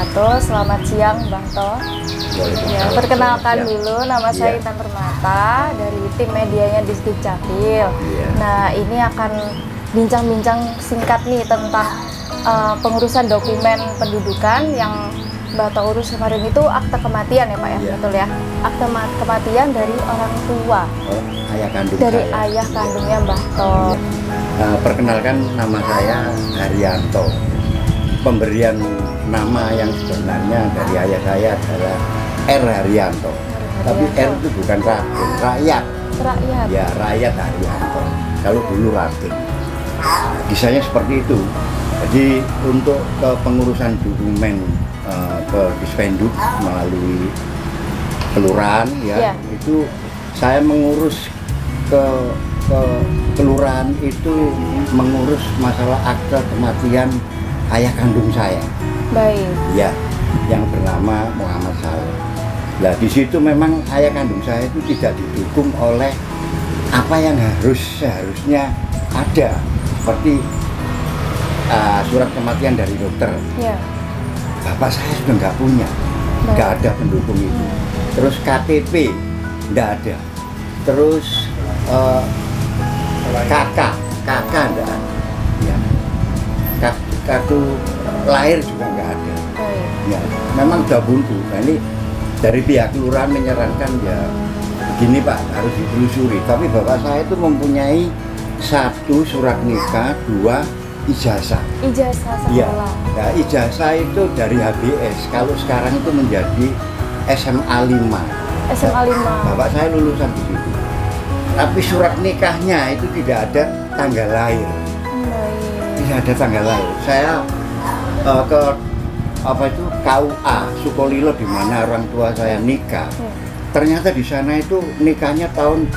wabarakatuh. Selamat siang, Bang Toh. Ya, perkenalkan dulu, nama saya Intan Permata dari tim medianya Disduk Capil. Nah, ini akan bincang-bincang singkat nih tentang pengurusan dokumen pendudukan yang Mbak Toh urus kemarin itu akte kematian ya Pak ya, betul ya? Akte kematian dari orang tua. Ayah kandung dari saya. Ayah kandungnya Mbak Toh. Perkenalkan, nama saya Haryanto. Pemberian nama yang sebenarnya dari ayah saya adalah R. Haryanto. Tapi R itu bukan Raden, rakyat. Rakyat. Ya, rakyat Haryanto. Kalau dulu Raden. Kisahnya seperti itu. Jadi untuk pengurusan dokumen ke Dispenduk melalui kelurahan itu saya mengurus ke kelurahan itu mengurus masalah akte kematian ayah kandung saya. Baik. Ya, yang bernama Muhammad Saleh. Nah, di situ memang ayah kandung saya itu tidak didukung oleh apa yang seharusnya ada, seperti surat kematian dari dokter. Ya. Bapak saya sudah nggak punya, nggak ada pendukung itu. Terus KTP nggak ada. Terus kakak nggak ada. Ya. Kartu lahir juga nggak ada. Ya, memang udah buntu. Nah, ini dari pihak kelurahan menyarankan ya begini Pak, harus ditelusuri. Tapi bapak saya itu mempunyai 1 surat nikah, 2 ijazah. Ijazah sekolah. Ya, nah, ijazah itu dari HBS. Kalau sekarang itu menjadi SMA 5. SMA 5. Bapak saya lulusan di situ. Tapi surat nikahnya itu tidak ada tanggal lahir. Tidak ada tanggal lahir. Saya ke KUA Sukolilo, di mana orang tua saya nikah. Ternyata di sana itu nikahnya tahun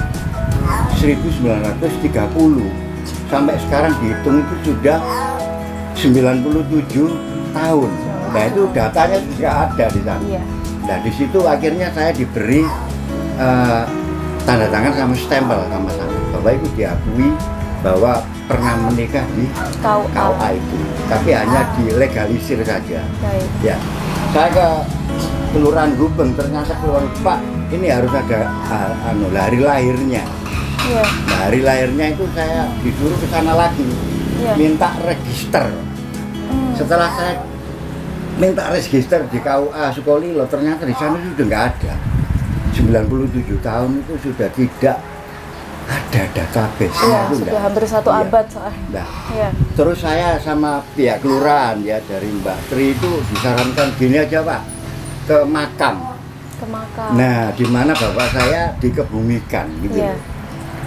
1930. Sampai sekarang dihitung itu sudah 97 tahun. Nah, itu datanya juga ada di sana. Nah, di situ akhirnya saya diberi tanda tangan sama stempel sama saya bahwa itu diakui bahwa pernah menikah di KUA itu, tapi hanya dilegalisir saja. Ya, saya ke Kelurahan Gubeng, ternyata keluar Pak, ini harus ada hari lahirnya. Nah, hari lahirnya itu saya disuruh ke sana lagi, minta register. Setelah saya minta register di KUA Sukolilo, ternyata di sana sudah nggak ada. 97 tahun itu sudah tidak ada database. Sudah hampir 1 abad soalnya. Nah, terus saya sama pihak kelurahan ya, dari Mbak Tri itu disarankan gini aja Pak, ke makam. Nah, di mana bapak saya dikebumikan gitu.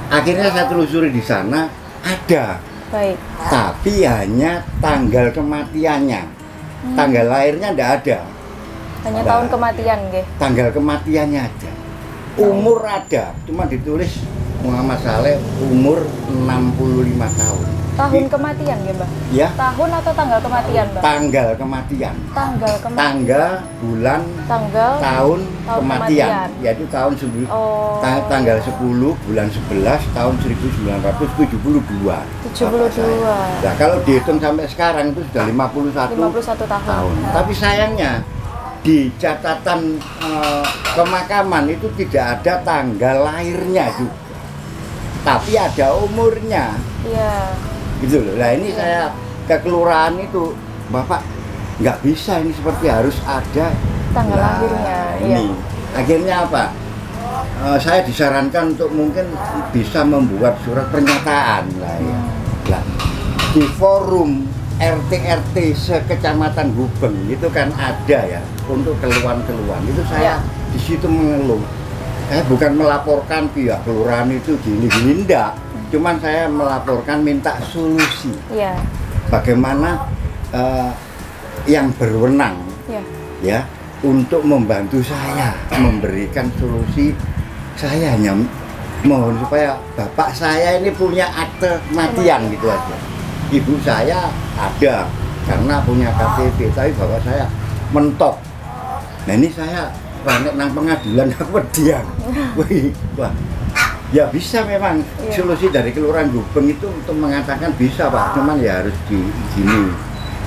Akhirnya saya telusuri di sana ada. Baik. Tapi hanya tanggal kematiannya. Tanggal lahirnya enggak ada. Hanya tahun kematian, nggih. Tanggal kematiannya aja. Umur ada, cuma ditulis Muhammad Saleh umur 65 tahun. Tahun kematian nggih, Mbak? Ya. Tahun atau tanggal kematian, Mbak? Tanggal kematian. Tanggal, bulan, tahun kematian. Yaitu tahun tanggal 10 bulan 11 tahun 1972. 72. Nah, kalau dihitung sampai sekarang itu sudah 51 tahun. Tapi sayangnya di catatan pemakaman itu tidak ada tanggal lahirnya juga, tapi ada umurnya. Iya. Gitu loh. Nah, ini saya ke kelurahan itu, Bapak nggak bisa, ini seperti harus ada tanggal lahirnya. Ini akhirnya apa? Saya disarankan untuk mungkin bisa membuat surat pernyataan lah ya. Nah, di forum RT sekecamatan Gubeng itu kan ada ya untuk keluhan-keluhan. Itu saya di situ mengeluh. Saya bukan melaporkan pihak kelurahan itu gini-gini, enggak. Cuman saya melaporkan minta solusi. Bagaimana yang berwenang ya untuk membantu saya memberikan solusi. Saya hanya mohon supaya bapak saya ini punya akte kematian gitu aja. Ibu saya ada karena punya KTP, tapi bapak saya mentok. Nah, ini saya nang pengadilan aku diam. Wah, ya bisa memang solusi dari Kelurahan Gubeng itu untuk mengatakan bisa Pak, cuman ya harus di gini.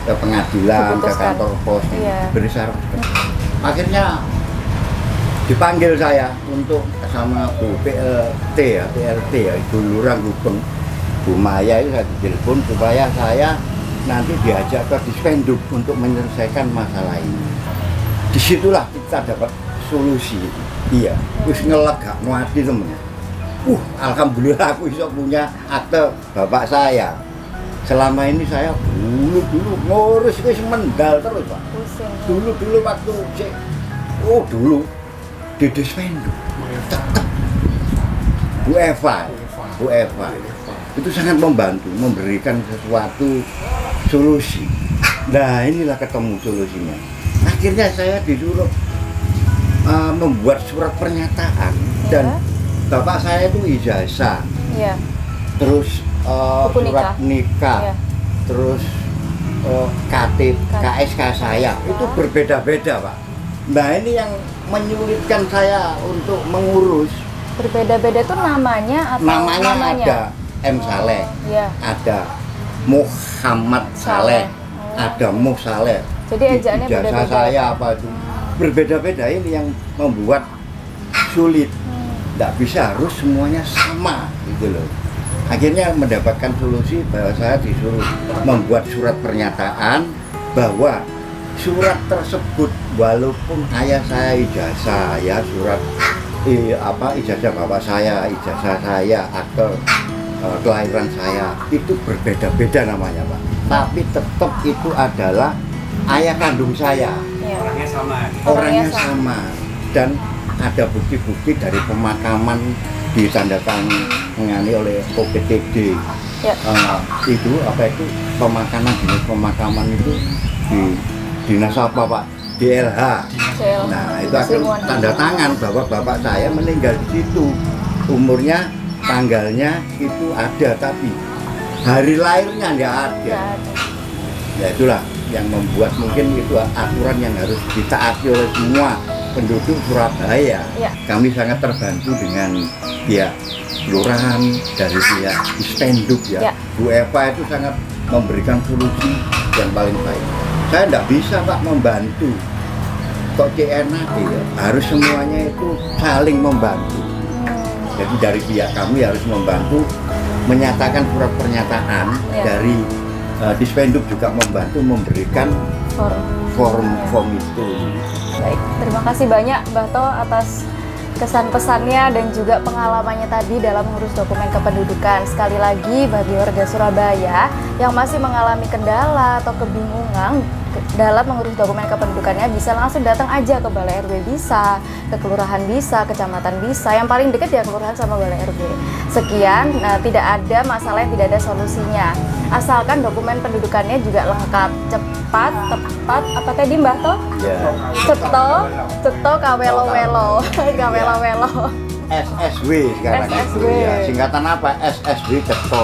ke pengadilan, ke Diputuskan. kantor pos, Iya. beri syarat. Akhirnya dipanggil saya untuk sama Bu PLT ya, PLT ya, Ibu Lurah Gubeng, Bu Maya itu saya ditelepon supaya saya nanti diajak ke Dispenduk untuk menyelesaikan masalah ini. Disitulah kita dapat solusi. Iya, wis ngelegakno ati temen. Alhamdulillah aku bisa punya akte bapak saya. Selama ini saya dulu ngurus wis mendal terus, Pak. Pusing. Dulu waktu cek, dulu di Dispenduk tetap Bu Eva itu sangat membantu, memberikan sesuatu solusi. Nah, inilah ketemu solusinya. Akhirnya saya disuruh membuat surat pernyataan dan bapak saya itu ijazah, terus Buku surat nikah, Iya. terus KSK saya itu berbeda-beda, Pak. Nah, ini yang menyulitkan saya untuk mengurus. Berbeda-beda itu namanya atau Namanya ada M. Saleh, Iya. ada Muhammad Saleh, ada Muh Saleh. Jadi ejaannya Ijazah beda-beda. saya apa itu berbeda-beda, ini yang membuat sulit. Tidak bisa harus semuanya sama gitu loh. Akhirnya mendapatkan solusi bahwa saya disuruh membuat surat pernyataan bahwa surat tersebut walaupun ayah saya ijazah ya, surat ijazah bapak saya, ijazah saya, akte kelahiran saya itu berbeda-beda namanya, Pak. Tapi tetap itu adalah ayah kandung saya. Orangnya sama dan ada bukti-bukti dari pemakaman ditandatangani oleh OPTD. Itu pemakaman, jenis pemakaman itu di dinas apa, Pak? DLH. Nah, itu akan tanda tangan bahwa bapak saya meninggal di situ. Umurnya, tanggalnya itu ada, tapi hari lahirnya nggak ada. Ya itulah yang membuat mungkin itu aturan yang harus ditaati oleh semua penduduk Surabaya. Kami sangat terbantu dengan pihak kelurahan, dari pihak Dispenduk ya. Bu Eva itu sangat memberikan solusi yang paling baik. Saya tidak bisa, Pak, membantu. Kok enak ya? Harus semuanya itu saling membantu. Jadi dari pihak kami harus membantu menyatakan surat pernyataan, dari Dispenduk juga membantu memberikan form itu. Baik, terima kasih banyak Mbah To atas kesan-pesannya dan juga pengalamannya tadi dalam mengurus dokumen kependudukan. Sekali lagi bagi warga Surabaya yang masih mengalami kendala atau kebingungan dalam mengurus dokumen kependudukannya, bisa langsung datang aja ke Balai RW, bisa ke kelurahan, bisa kecamatan, bisa yang paling dekat ya kelurahan sama Balai RW. Sekian, tidak ada masalah yang tidak ada solusinya, asalkan dokumen pendudukannya juga lengkap, cepat, tepat, apa tadi Mbah To? Ceto, kawelo-welo. SSW sekarang SSW. itu ya. Singkatan apa? SSW Ceto.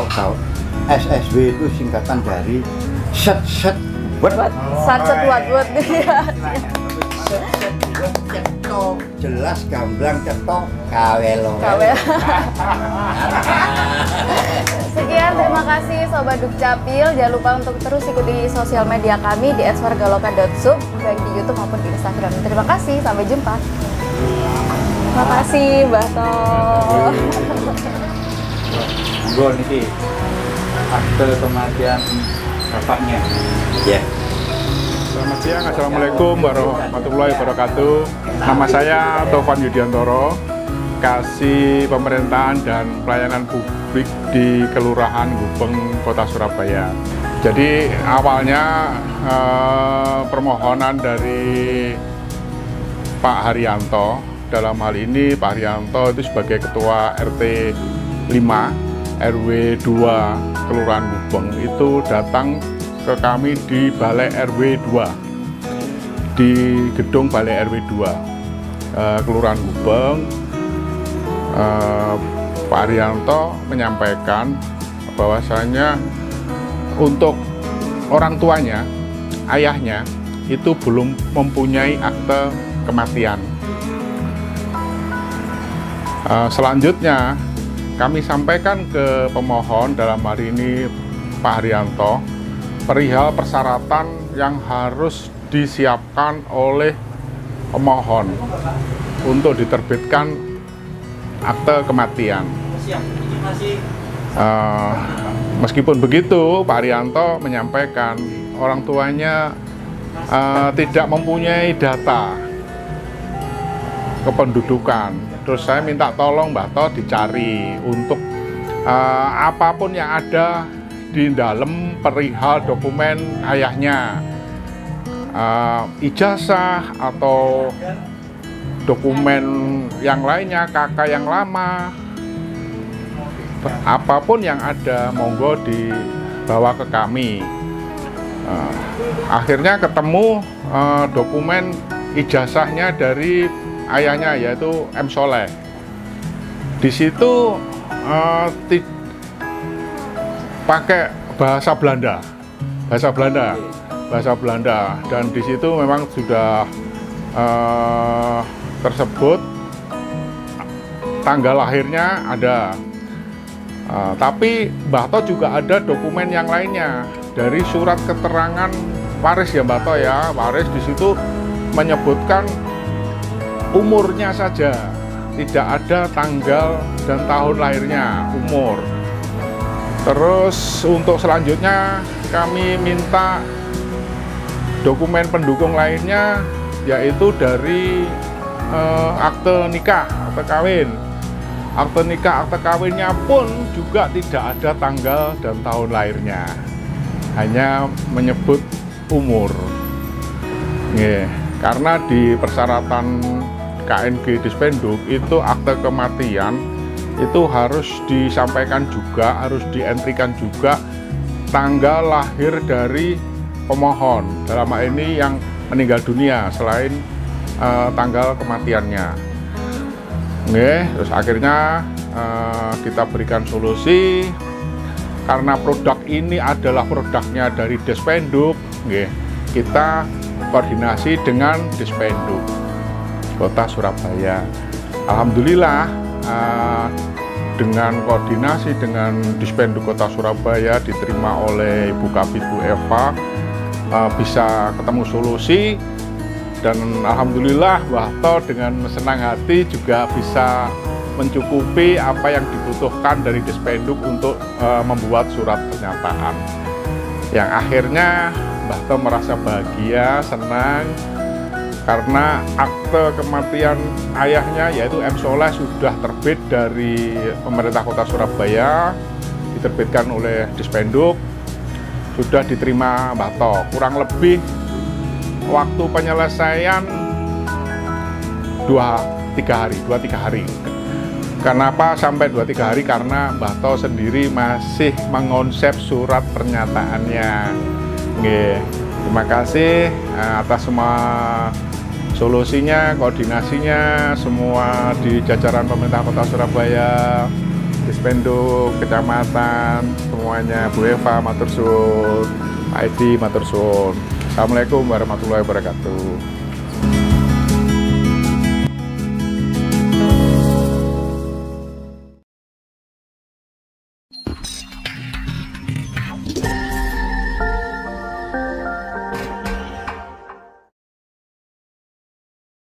SSW itu singkatan dari set Buat Ceto, jelas gamblang ceto kawelo. Sekian, terima kasih Sobat Dukcapil. Jangan lupa untuk terus ikuti sosial media kami di @wargaloka.sub, baik di YouTube maupun di Instagram. Terima kasih, sampai jumpa. Terima kasih Mbah To. Gue niki akte kematian bapaknya. Ya. Selamat siang, Assalamualaikum warahmatullahi wabarakatuh. Nama saya Tovan Yudiantoro, Kasih Pemerintahan dan Pelayanan Publik di Kelurahan Gubeng, Kota Surabaya. Jadi awalnya permohonan dari Pak Haryanto, dalam hal ini Pak Haryanto itu sebagai Ketua RT 5 RW 2 Kelurahan Gubeng itu datang ke kami di Balai RW 2, di gedung Balai RW 2 Kelurahan Gubeng. Pak Haryanto menyampaikan bahwasanya untuk orang tuanya, ayahnya itu belum mempunyai akte kematian. Selanjutnya kami sampaikan ke pemohon, dalam hari ini Pak Haryanto, perihal persyaratan yang harus disiapkan oleh pemohon untuk diterbitkan akte kematian. Meskipun begitu, Pak Haryanto menyampaikan orang tuanya tidak mempunyai data kependudukan. Terus saya minta tolong Mbah To dicari untuk apapun yang ada di dalam perihal dokumen ayahnya, ijazah atau dokumen yang lainnya, kakak yang lama, apapun yang ada monggo dibawa ke kami. Akhirnya ketemu dokumen ijazahnya dari ayahnya, yaitu M. Soleh. Di situ pakai bahasa Belanda, dan di situ memang sudah tersebut tanggal lahirnya ada. Tapi Mbah To juga ada dokumen yang lainnya dari surat keterangan waris ya Mbah To ya. Waris di situ menyebutkan umurnya saja, tidak ada tanggal dan tahun lahirnya, umur. Terus untuk selanjutnya kami minta dokumen pendukung lainnya, yaitu dari akte nikah, akte kawin. Akte nikah, akte kawinnya pun juga tidak ada tanggal dan tahun lahirnya, hanya menyebut umur. Karena di persyaratan KNG Dispenduk itu akte kematian itu harus disampaikan juga, harus dientrikan juga tanggal lahir dari pemohon, dalam hal ini yang meninggal dunia selain tanggal kematiannya. Terus akhirnya kita berikan solusi, karena produk ini adalah produknya dari Dispenduk, kita koordinasi dengan Dispenduk Kota Surabaya. Alhamdulillah dengan koordinasi dengan Dispenduk Kota Surabaya diterima oleh Ibu Kabid Bu Eva, bisa ketemu solusi, dan alhamdulillah Mbah To dengan senang hati juga bisa mencukupi apa yang dibutuhkan dari Dispenduk untuk membuat surat pernyataan, yang akhirnya Mbah To merasa bahagia, senang, karena akte kematian ayahnya yaitu M. Soleh sudah terbit dari pemerintah Kota Surabaya, diterbitkan oleh Dispenduk, sudah diterima Mbah To. Kurang lebih waktu penyelesaian 2-3 hari. Kenapa sampai 2-3 hari? Karena Mbah To sendiri masih mengonsep surat pernyataannya. Terima kasih atas semua solusinya, koordinasinya, semua di jajaran pemerintah Kota Surabaya, Dispenduk, kecamatan, semuanya. Bu Eva matur suwun, Pak Edi matur suwun. Assalamualaikum warahmatullahi wabarakatuh.